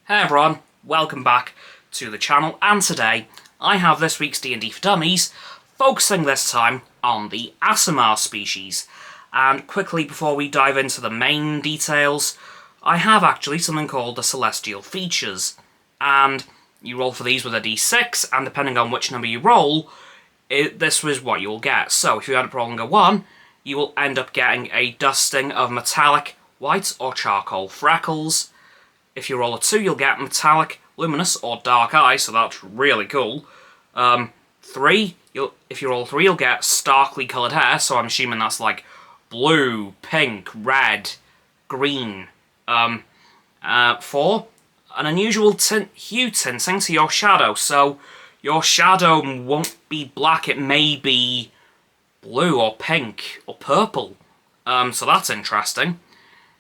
Hey everyone, welcome back to the channel, and today I have this week's D&D For Dummies, focusing this time on the Aasimar species. And quickly before we dive into the main details, I have actually something called the Celestial Features, and you roll for these with a d6, and depending on which number you roll, this was what you'll get. So if you end up rolling a 1, you will end up getting a dusting of metallic, white or charcoal freckles. If you roll a 2, you'll get metallic, luminous, or dark eye, so that's really cool. 3, if you roll 3, you'll get starkly coloured hair, so I'm assuming that's like blue, pink, red, green. 4, an unusual hue tinting to your shadow, so your shadow won't be black, it may be blue or pink or purple. So that's interesting.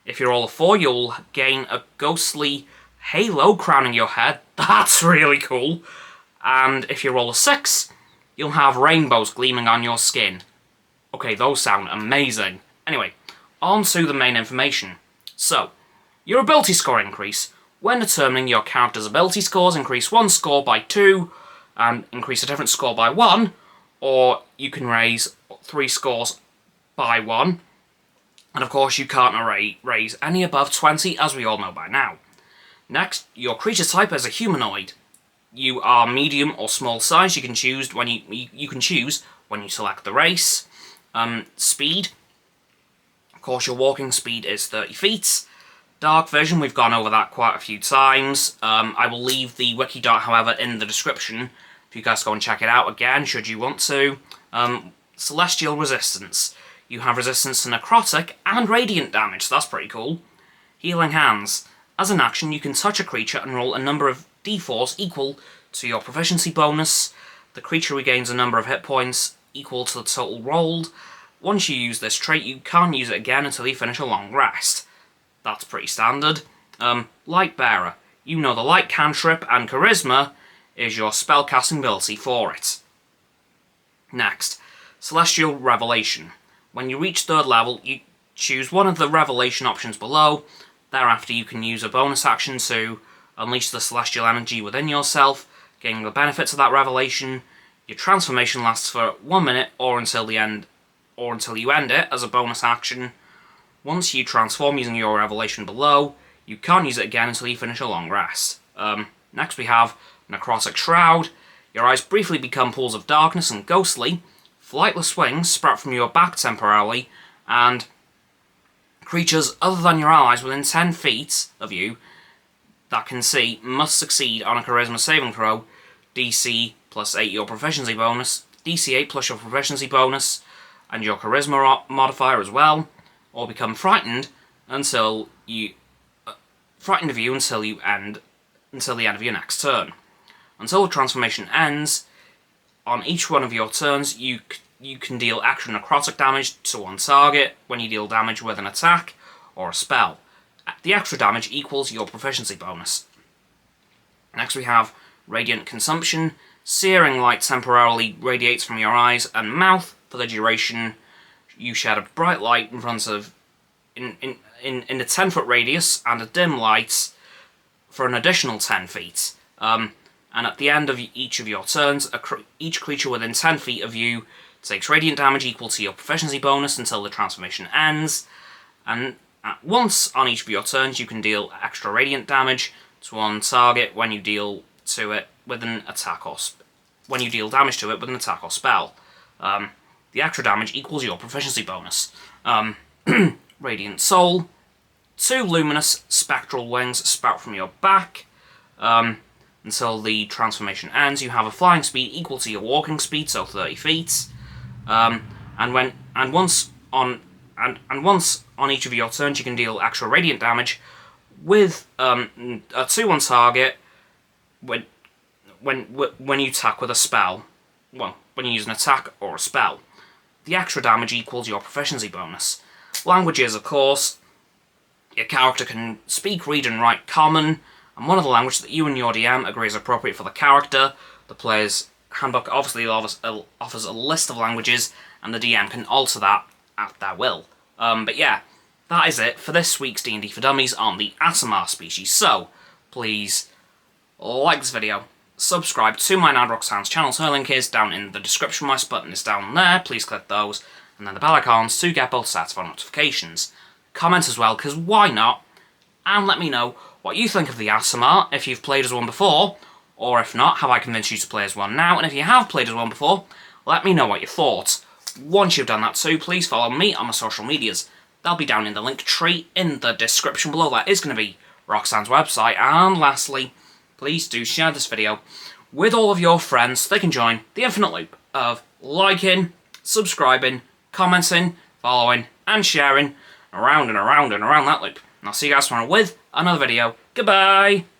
If you roll a 4, you'll gain a ghostly halo crowning your head. That's really cool. And if you roll a 6, you'll have rainbows gleaming on your skin. Okay, those sound amazing. Anyway, on to the main information. So, your ability score increase. When determining your character's ability scores, increase one score by 2, and increase a different score by 1, or you can raise 3 scores by 1. And of course, you can't raise any above 20, as we all know by now. Next, your creature type is a humanoid. You are medium or small size. You can choose when you select the race. Speed. Of course, your walking speed is 30 feet. Dark vision, we've gone over that quite a few times. I will leave the wiki dot, however, in the description if you guys go and check it out again, should you want to. Celestial resistance. You have resistance to necrotic and radiant damage, so that's pretty cool. Healing hands. As an action, you can touch a creature and roll a number of d4s equal to your proficiency bonus. The creature regains a number of hit points equal to the total rolled. Once you use this trait, you can't use it again until you finish a long rest. That's pretty standard. Light Bearer. You know the light cantrip, and charisma is your spellcasting ability for it. Next, Celestial Revelation. When you reach 3rd level, you choose one of the revelation options below. Thereafter, you can use a bonus action to unleash the celestial energy within yourself, gaining the benefits of that revelation. Your transformation lasts for 1 minute or until you end it as a bonus action. Once you transform using your revelation below, you can't use it again until you finish a long rest. Next we have Necrotic Shroud. Your eyes briefly become pools of darkness and ghostly. Flightless wings sprout from your back temporarily, and creatures other than your allies within 10 feet of you that can see must succeed on a charisma saving throw, DC plus 8 your proficiency bonus, DC 8 plus your proficiency bonus, and your charisma modifier as well, or become frightened of you until the end of your next turn. Until the transformation ends, on each one of your turns, you can deal extra necrotic damage to one target when you deal damage with an attack or a spell. The extra damage equals your proficiency bonus. Next we have Radiant Consumption. Searing light temporarily radiates from your eyes and mouth for the duration. You shed a bright light in a 10-foot radius and a dim light for an additional 10 feet. And at the end of each of your turns, each creature within 10 feet of you takes radiant damage equal to your proficiency bonus until the transformation ends. And once on each of your turns, you can deal extra radiant damage to one target when you deal to it with an attack or attack or spell. The extra damage equals your proficiency bonus. Radiant Soul. 2 luminous spectral wings sprout from your back. Until the transformation ends, you have a flying speed equal to your walking speed, so 30 feet. And once on each of your turns, you can deal extra radiant damage with a 2-1 target when you attack with a spell. Well, when you use an attack or a spell. The extra damage equals your proficiency bonus. Languages, of course. Your character can speak, read, and write Common, and one of the languages that you and your DM agree is appropriate for the character. The player's handbook obviously offers a list of languages, and the DM can alter that at their will. But yeah, that is it for this week's D&D for Dummies on the Aasimar species. So, please like this video, subscribe to my Nine Roxanne's channels. Her link is down in the description. My button is down there. Please click those. And then the bell icons to get both sets of notifications. Comment as well, because why not? And let me know what you think of the Aasimar, if you've played as one before, or if not, have I convinced you to play as one now? And if you have played as one before, let me know what you thought. Once you've done that too, please follow me on my social medias. They'll be down in the link tree in the description below. That is going to be Roxanne's website. And lastly, please do share this video with all of your friends so they can join the infinite loop of liking, subscribing, commenting, following, and sharing around and around and around that loop. And I'll see you guys tomorrow with another video. Goodbye!